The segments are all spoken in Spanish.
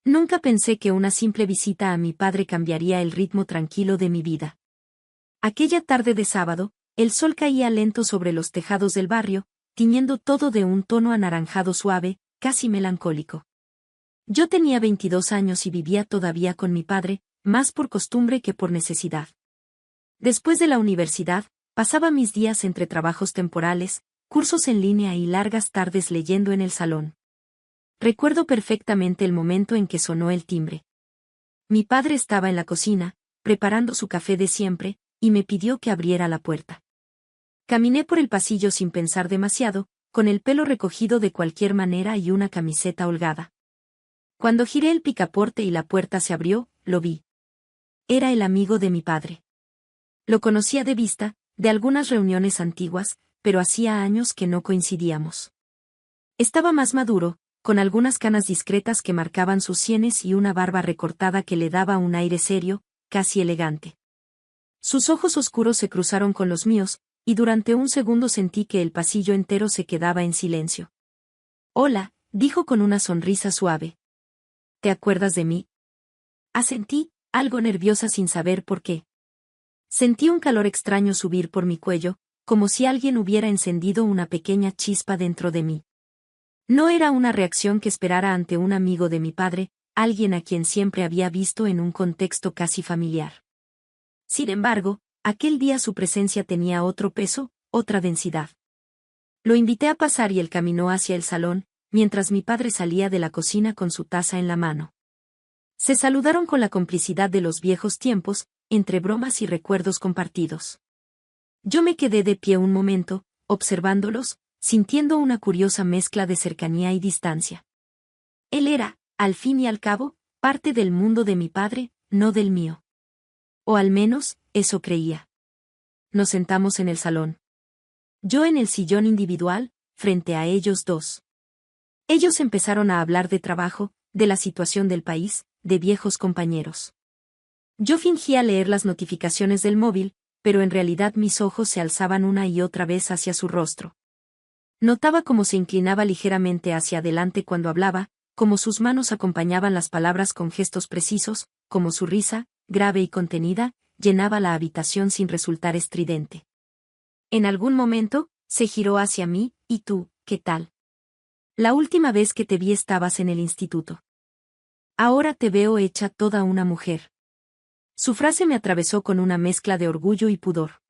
Nunca pensé que una simple visita a mi padre cambiaría el ritmo tranquilo de mi vida. Aquella tarde de sábado, el sol caía lento sobre los tejados del barrio, tiñendo todo de un tono anaranjado suave, casi melancólico. Yo tenía 22 años y vivía todavía con mi padre, más por costumbre que por necesidad. Después de la universidad, pasaba mis días entre trabajos temporales, cursos en línea y largas tardes leyendo en el salón. Recuerdo perfectamente el momento en que sonó el timbre. Mi padre estaba en la cocina, preparando su café de siempre, y me pidió que abriera la puerta. Caminé por el pasillo sin pensar demasiado, con el pelo recogido de cualquier manera y una camiseta holgada. Cuando giré el picaporte y la puerta se abrió, lo vi. Era el amigo de mi padre. Lo conocía de vista, de algunas reuniones antiguas, pero hacía años que no coincidíamos. Estaba más maduro, con algunas canas discretas que marcaban sus sienes y una barba recortada que le daba un aire serio, casi elegante. Sus ojos oscuros se cruzaron con los míos, y durante un segundo sentí que el pasillo entero se quedaba en silencio. «Hola», dijo con una sonrisa suave. «¿Te acuerdas de mí?». Asentí, algo nerviosa sin saber por qué. Sentí un calor extraño subir por mi cuello, como si alguien hubiera encendido una pequeña chispa dentro de mí. No era una reacción que esperara ante un amigo de mi padre, alguien a quien siempre había visto en un contexto casi familiar. Sin embargo, aquel día su presencia tenía otro peso, otra densidad. Lo invité a pasar y él caminó hacia el salón, mientras mi padre salía de la cocina con su taza en la mano. Se saludaron con la complicidad de los viejos tiempos, entre bromas y recuerdos compartidos. Yo me quedé de pie un momento, observándolos, sintiendo una curiosa mezcla de cercanía y distancia. Él era, al fin y al cabo, parte del mundo de mi padre, no del mío. O al menos, eso creía. Nos sentamos en el salón. Yo en el sillón individual, frente a ellos dos. Ellos empezaron a hablar de trabajo, de la situación del país, de viejos compañeros. Yo fingía leer las notificaciones del móvil, pero en realidad mis ojos se alzaban una y otra vez hacia su rostro. Notaba cómo se inclinaba ligeramente hacia adelante cuando hablaba, cómo sus manos acompañaban las palabras con gestos precisos, como su risa, grave y contenida, llenaba la habitación sin resultar estridente. En algún momento, se giró hacia mí, «¿Y tú, qué tal? La última vez que te vi estabas en el instituto. Ahora te veo hecha toda una mujer». Su frase me atravesó con una mezcla de orgullo y pudor.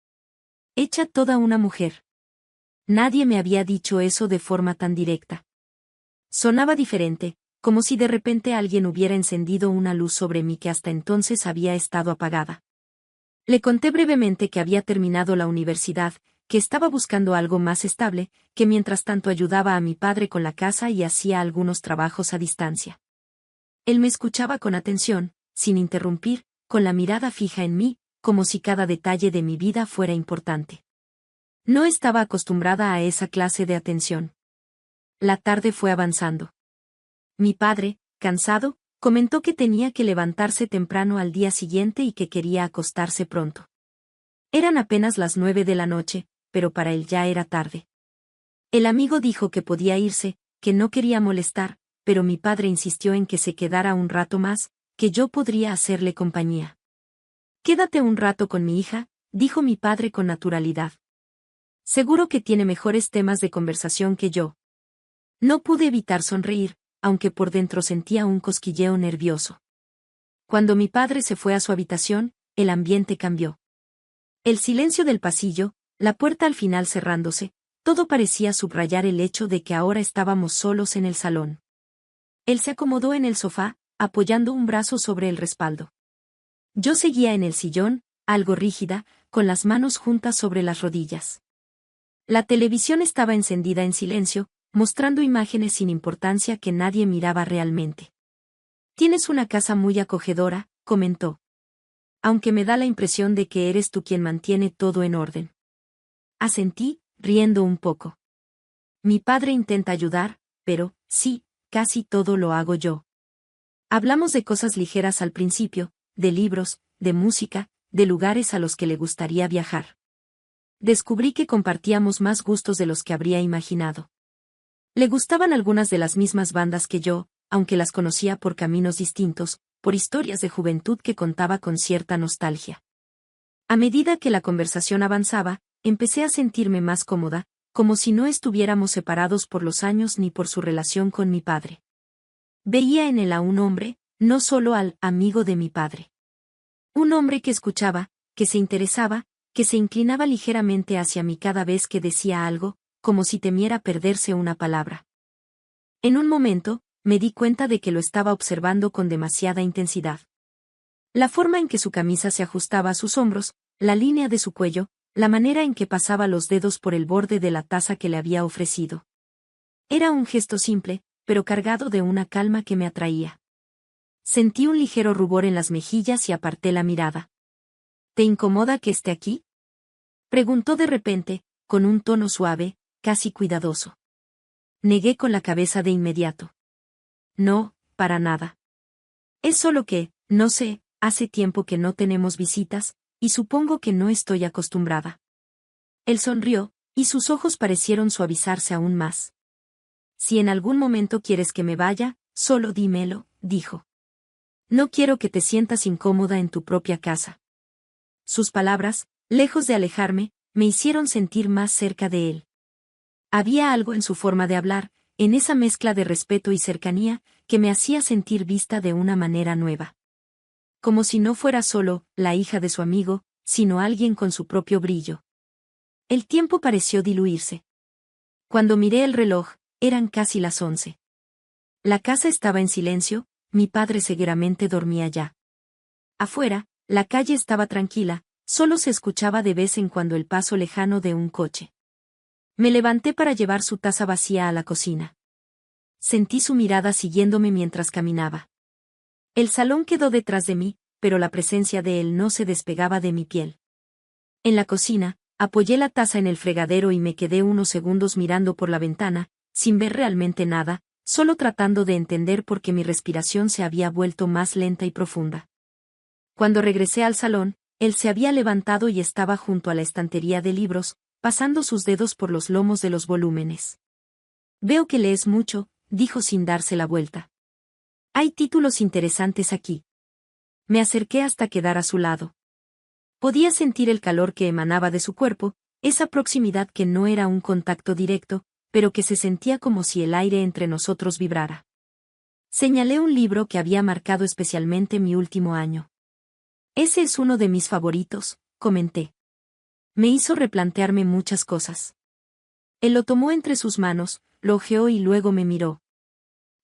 Hecha toda una mujer. Nadie me había dicho eso de forma tan directa. Sonaba diferente, como si de repente alguien hubiera encendido una luz sobre mí que hasta entonces había estado apagada. Le conté brevemente que había terminado la universidad, que estaba buscando algo más estable, que mientras tanto ayudaba a mi padre con la casa y hacía algunos trabajos a distancia. Él me escuchaba con atención, sin interrumpir, con la mirada fija en mí, como si cada detalle de mi vida fuera importante. No estaba acostumbrada a esa clase de atención. La tarde fue avanzando. Mi padre, cansado, comentó que tenía que levantarse temprano al día siguiente y que quería acostarse pronto. Eran apenas las 9 de la noche, pero para él ya era tarde. El amigo dijo que podía irse, que no quería molestar, pero mi padre insistió en que se quedara un rato más, que yo podría hacerle compañía. «Quédate un rato con mi hija», dijo mi padre con naturalidad. «Seguro que tiene mejores temas de conversación que yo». No pude evitar sonreír, aunque por dentro sentía un cosquilleo nervioso. Cuando mi padre se fue a su habitación, el ambiente cambió. El silencio del pasillo, la puerta al final cerrándose, todo parecía subrayar el hecho de que ahora estábamos solos en el salón. Él se acomodó en el sofá, apoyando un brazo sobre el respaldo. Yo seguía en el sillón, algo rígida, con las manos juntas sobre las rodillas. La televisión estaba encendida en silencio, mostrando imágenes sin importancia que nadie miraba realmente. «Tienes una casa muy acogedora», comentó. «Aunque me da la impresión de que eres tú quien mantiene todo en orden». Asentí, riendo un poco. Mi padre intenta ayudar, pero, sí, casi todo lo hago yo. Hablamos de cosas ligeras al principio, de libros, de música, de lugares a los que le gustaría viajar. Descubrí que compartíamos más gustos de los que habría imaginado. Le gustaban algunas de las mismas bandas que yo, aunque las conocía por caminos distintos, por historias de juventud que contaba con cierta nostalgia. A medida que la conversación avanzaba, empecé a sentirme más cómoda, como si no estuviéramos separados por los años ni por su relación con mi padre. Veía en él a un hombre, no solo al amigo de mi padre. Un hombre que escuchaba, que se interesaba, que se inclinaba ligeramente hacia mí cada vez que decía algo, como si temiera perderse una palabra. En un momento, me di cuenta de que lo estaba observando con demasiada intensidad. La forma en que su camisa se ajustaba a sus hombros, la línea de su cuello, la manera en que pasaba los dedos por el borde de la taza que le había ofrecido. Era un gesto simple, pero cargado de una calma que me atraía. Sentí un ligero rubor en las mejillas y aparté la mirada. ¿Te incomoda que esté aquí?, preguntó de repente, con un tono suave, casi cuidadoso. Negué con la cabeza de inmediato. No, para nada. Es solo que, no sé, hace tiempo que no tenemos visitas, y supongo que no estoy acostumbrada. Él sonrió, y sus ojos parecieron suavizarse aún más. Si en algún momento quieres que me vaya, solo dímelo, dijo. No quiero que te sientas incómoda en tu propia casa. Sus palabras, lejos de alejarme, me hicieron sentir más cerca de él. Había algo en su forma de hablar, en esa mezcla de respeto y cercanía, que me hacía sentir vista de una manera nueva. Como si no fuera solo la hija de su amigo, sino alguien con su propio brillo. El tiempo pareció diluirse. Cuando miré el reloj, eran casi las 11. La casa estaba en silencio, mi padre seguramente dormía ya. Afuera, la calle estaba tranquila, solo se escuchaba de vez en cuando el paso lejano de un coche. Me levanté para llevar su taza vacía a la cocina. Sentí su mirada siguiéndome mientras caminaba. El salón quedó detrás de mí, pero la presencia de él no se despegaba de mi piel. En la cocina, apoyé la taza en el fregadero y me quedé unos segundos mirando por la ventana, sin ver realmente nada, solo tratando de entender por qué mi respiración se había vuelto más lenta y profunda. Cuando regresé al salón, él se había levantado y estaba junto a la estantería de libros, pasando sus dedos por los lomos de los volúmenes. Veo que lees mucho, dijo sin darse la vuelta. Hay títulos interesantes aquí. Me acerqué hasta quedar a su lado. Podía sentir el calor que emanaba de su cuerpo, esa proximidad que no era un contacto directo, pero que se sentía como si el aire entre nosotros vibrara. Señalé un libro que había marcado especialmente mi último año. Ese es uno de mis favoritos, comenté. Me hizo replantearme muchas cosas. Él lo tomó entre sus manos, lo hojeó y luego me miró.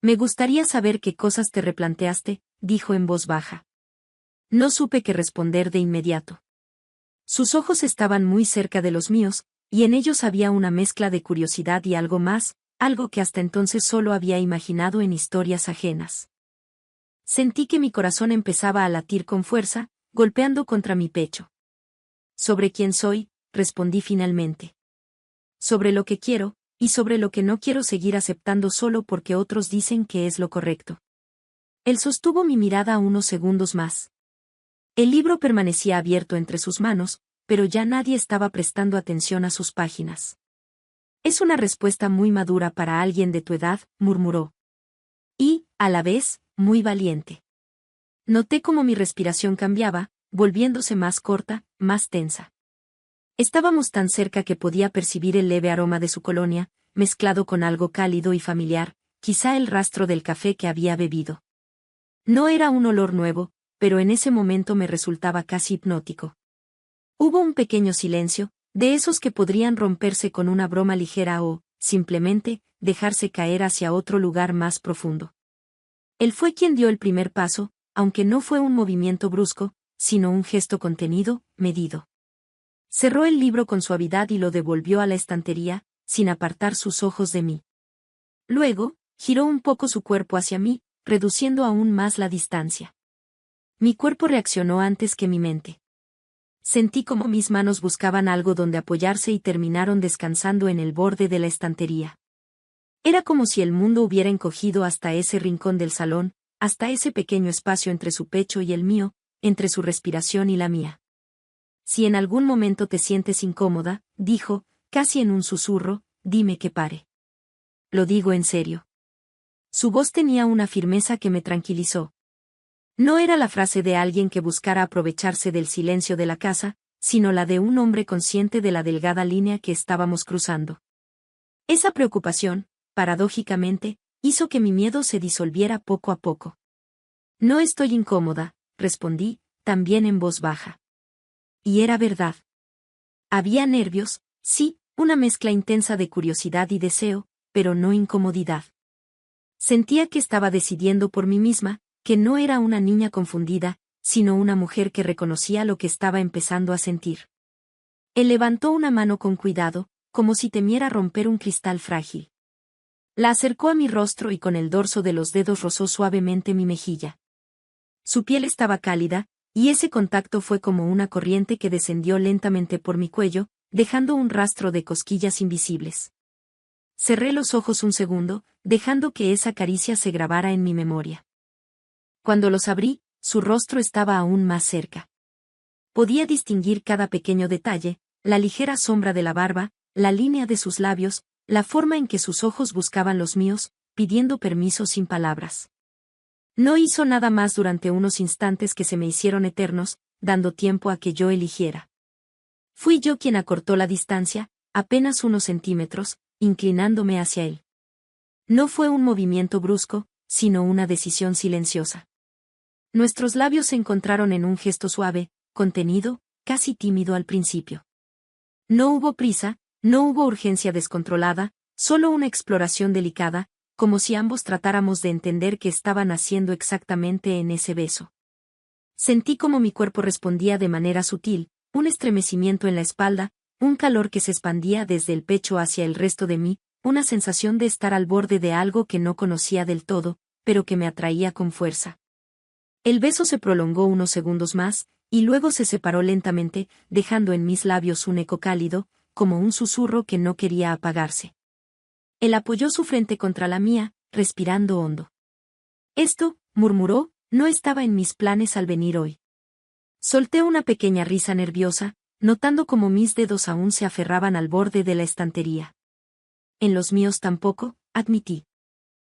Me gustaría saber qué cosas te replanteaste, dijo en voz baja. No supe qué responder de inmediato. Sus ojos estaban muy cerca de los míos, y en ellos había una mezcla de curiosidad y algo más, algo que hasta entonces solo había imaginado en historias ajenas. Sentí que mi corazón empezaba a latir con fuerza, golpeando contra mi pecho. Sobre quién soy, respondí finalmente. Sobre lo que quiero, y sobre lo que no quiero seguir aceptando solo porque otros dicen que es lo correcto. Él sostuvo mi mirada unos segundos más. El libro permanecía abierto entre sus manos, pero ya nadie estaba prestando atención a sus páginas. Es una respuesta muy madura para alguien de tu edad, murmuró. Y, a la vez, muy valiente. Noté cómo mi respiración cambiaba, volviéndose más corta, más tensa. Estábamos tan cerca que podía percibir el leve aroma de su colonia, mezclado con algo cálido y familiar, quizá el rastro del café que había bebido. No era un olor nuevo, pero en ese momento me resultaba casi hipnótico. Hubo un pequeño silencio, de esos que podrían romperse con una broma ligera o, simplemente, dejarse caer hacia otro lugar más profundo. Él fue quien dio el primer paso, aunque no fue un movimiento brusco, sino un gesto contenido, medido. Cerró el libro con suavidad y lo devolvió a la estantería, sin apartar sus ojos de mí. Luego, giró un poco su cuerpo hacia mí, reduciendo aún más la distancia. Mi cuerpo reaccionó antes que mi mente. Sentí como mis manos buscaban algo donde apoyarse y terminaron descansando en el borde de la estantería. Era como si el mundo hubiera encogido hasta ese rincón del salón, hasta ese pequeño espacio entre su pecho y el mío, entre su respiración y la mía. Si en algún momento te sientes incómoda, dijo, casi en un susurro, dime que pare. Lo digo en serio. Su voz tenía una firmeza que me tranquilizó. No era la frase de alguien que buscara aprovecharse del silencio de la casa, sino la de un hombre consciente de la delgada línea que estábamos cruzando. Esa preocupación, paradójicamente, hizo que mi miedo se disolviera poco a poco. No estoy incómoda, respondí, también en voz baja. Y era verdad. Había nervios, sí, una mezcla intensa de curiosidad y deseo, pero no incomodidad. Sentía que estaba decidiendo por mí misma, que no era una niña confundida, sino una mujer que reconocía lo que estaba empezando a sentir. Él levantó una mano con cuidado, como si temiera romper un cristal frágil. La acercó a mi rostro y con el dorso de los dedos rozó suavemente mi mejilla. Su piel estaba cálida, y ese contacto fue como una corriente que descendió lentamente por mi cuello, dejando un rastro de cosquillas invisibles. Cerré los ojos un segundo, dejando que esa caricia se grabara en mi memoria. Cuando los abrí, su rostro estaba aún más cerca. Podía distinguir cada pequeño detalle, la ligera sombra de la barba, la línea de sus labios, la forma en que sus ojos buscaban los míos, pidiendo permiso sin palabras. No hizo nada más durante unos instantes que se me hicieron eternos, dando tiempo a que yo eligiera. Fui yo quien acortó la distancia, apenas unos centímetros, inclinándome hacia él. No fue un movimiento brusco, sino una decisión silenciosa. Nuestros labios se encontraron en un gesto suave, contenido, casi tímido al principio. No hubo prisa, no hubo urgencia descontrolada, solo una exploración delicada, como si ambos tratáramos de entender qué estaban haciendo exactamente en ese beso. Sentí como mi cuerpo respondía de manera sutil, un estremecimiento en la espalda, un calor que se expandía desde el pecho hacia el resto de mí, una sensación de estar al borde de algo que no conocía del todo, pero que me atraía con fuerza. El beso se prolongó unos segundos más, y luego se separó lentamente, dejando en mis labios un eco cálido, como un susurro que no quería apagarse. Él apoyó su frente contra la mía, respirando hondo. Esto, murmuró, no estaba en mis planes al venir hoy. Solté una pequeña risa nerviosa, notando cómo mis dedos aún se aferraban al borde de la estantería. En los míos tampoco, admití.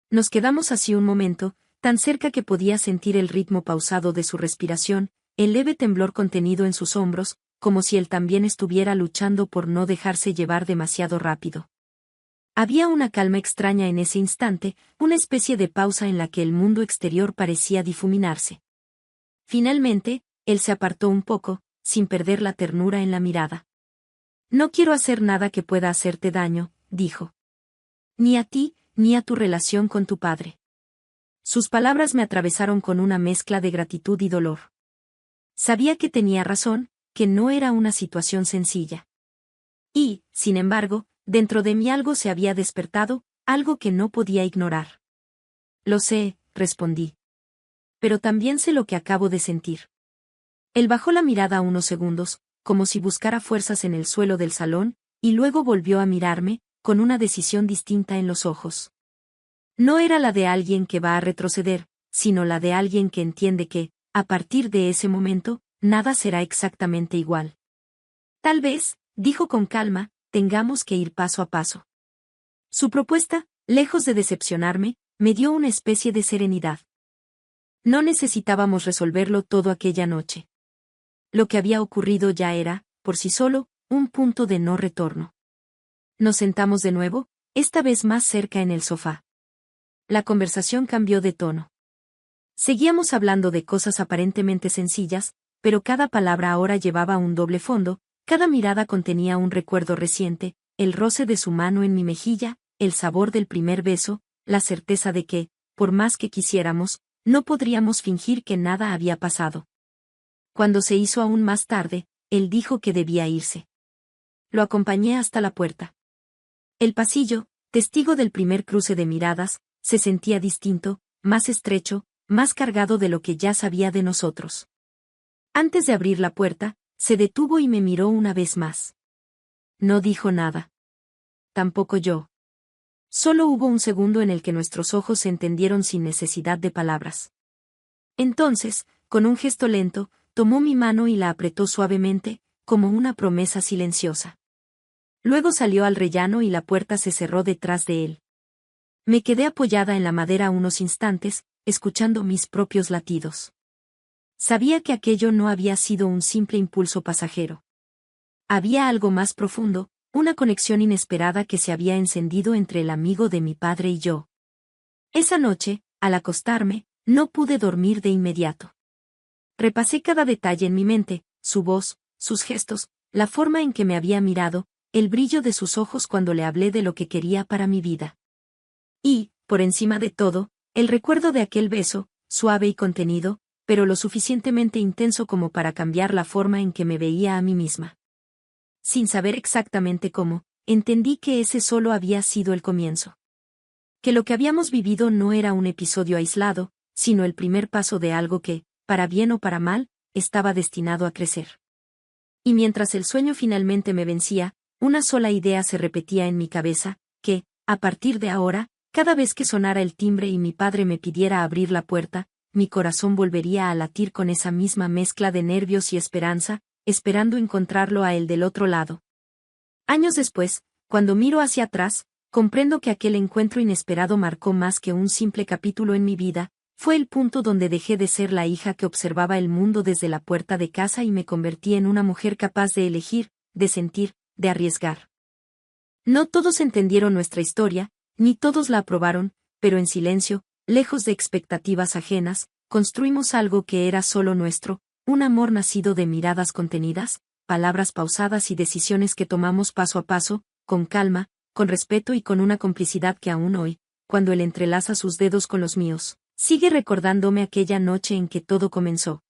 Nos quedamos así un momento, tan cerca que podía sentir el ritmo pausado de su respiración, el leve temblor contenido en sus hombros, como si él también estuviera luchando por no dejarse llevar demasiado rápido. Había una calma extraña en ese instante, una especie de pausa en la que el mundo exterior parecía difuminarse. Finalmente, él se apartó un poco, sin perder la ternura en la mirada. No quiero hacer nada que pueda hacerte daño, dijo. Ni a ti, ni a tu relación con tu padre. Sus palabras me atravesaron con una mezcla de gratitud y dolor. Sabía que tenía razón, que no era una situación sencilla. Y, sin embargo, dentro de mí algo se había despertado, algo que no podía ignorar. Lo sé, respondí. Pero también sé lo que acabo de sentir. Él bajó la mirada unos segundos, como si buscara fuerzas en el suelo del salón, y luego volvió a mirarme, con una decisión distinta en los ojos. No era la de alguien que va a retroceder, sino la de alguien que entiende que, a partir de ese momento, nada será exactamente igual. Tal vez, dijo con calma, tengamos que ir paso a paso. Su propuesta, lejos de decepcionarme, me dio una especie de serenidad. No necesitábamos resolverlo todo aquella noche. Lo que había ocurrido ya era, por sí solo, un punto de no retorno. Nos sentamos de nuevo, esta vez más cerca en el sofá. La conversación cambió de tono. Seguíamos hablando de cosas aparentemente sencillas, pero cada palabra ahora llevaba un doble fondo, cada mirada contenía un recuerdo reciente, el roce de su mano en mi mejilla, el sabor del primer beso, la certeza de que, por más que quisiéramos, no podríamos fingir que nada había pasado. Cuando se hizo aún más tarde, él dijo que debía irse. Lo acompañé hasta la puerta. El pasillo, testigo del primer cruce de miradas, se sentía distinto, más estrecho, más cargado de lo que ya sabía de nosotros. Antes de abrir la puerta, se detuvo y me miró una vez más. No dijo nada. Tampoco yo. Solo hubo un segundo en el que nuestros ojos se entendieron sin necesidad de palabras. Entonces, con un gesto lento, tomó mi mano y la apretó suavemente, como una promesa silenciosa. Luego salió al rellano y la puerta se cerró detrás de él. Me quedé apoyada en la madera unos instantes, escuchando mis propios latidos. Sabía que aquello no había sido un simple impulso pasajero. Había algo más profundo, una conexión inesperada que se había encendido entre el amigo de mi padre y yo. Esa noche, al acostarme, no pude dormir de inmediato. Repasé cada detalle en mi mente, su voz, sus gestos, la forma en que me había mirado, el brillo de sus ojos cuando le hablé de lo que quería para mi vida. Y, por encima de todo, el recuerdo de aquel beso, suave y contenido, pero lo suficientemente intenso como para cambiar la forma en que me veía a mí misma. Sin saber exactamente cómo, entendí que ese solo había sido el comienzo. Que lo que habíamos vivido no era un episodio aislado, sino el primer paso de algo que, para bien o para mal, estaba destinado a crecer. Y mientras el sueño finalmente me vencía, una sola idea se repetía en mi cabeza, que, a partir de ahora, cada vez que sonara el timbre y mi padre me pidiera abrir la puerta, mi corazón volvería a latir con esa misma mezcla de nervios y esperanza, esperando encontrarlo a él del otro lado. Años después, cuando miro hacia atrás, comprendo que aquel encuentro inesperado marcó más que un simple capítulo en mi vida, fue el punto donde dejé de ser la hija que observaba el mundo desde la puerta de casa y me convertí en una mujer capaz de elegir, de sentir, de arriesgar. No todos entendieron nuestra historia, ni todos la aprobaron, pero en silencio, lejos de expectativas ajenas, construimos algo que era solo nuestro, un amor nacido de miradas contenidas, palabras pausadas y decisiones que tomamos paso a paso, con calma, con respeto y con una complicidad que aún hoy, cuando él entrelaza sus dedos con los míos, sigue recordándome aquella noche en que todo comenzó.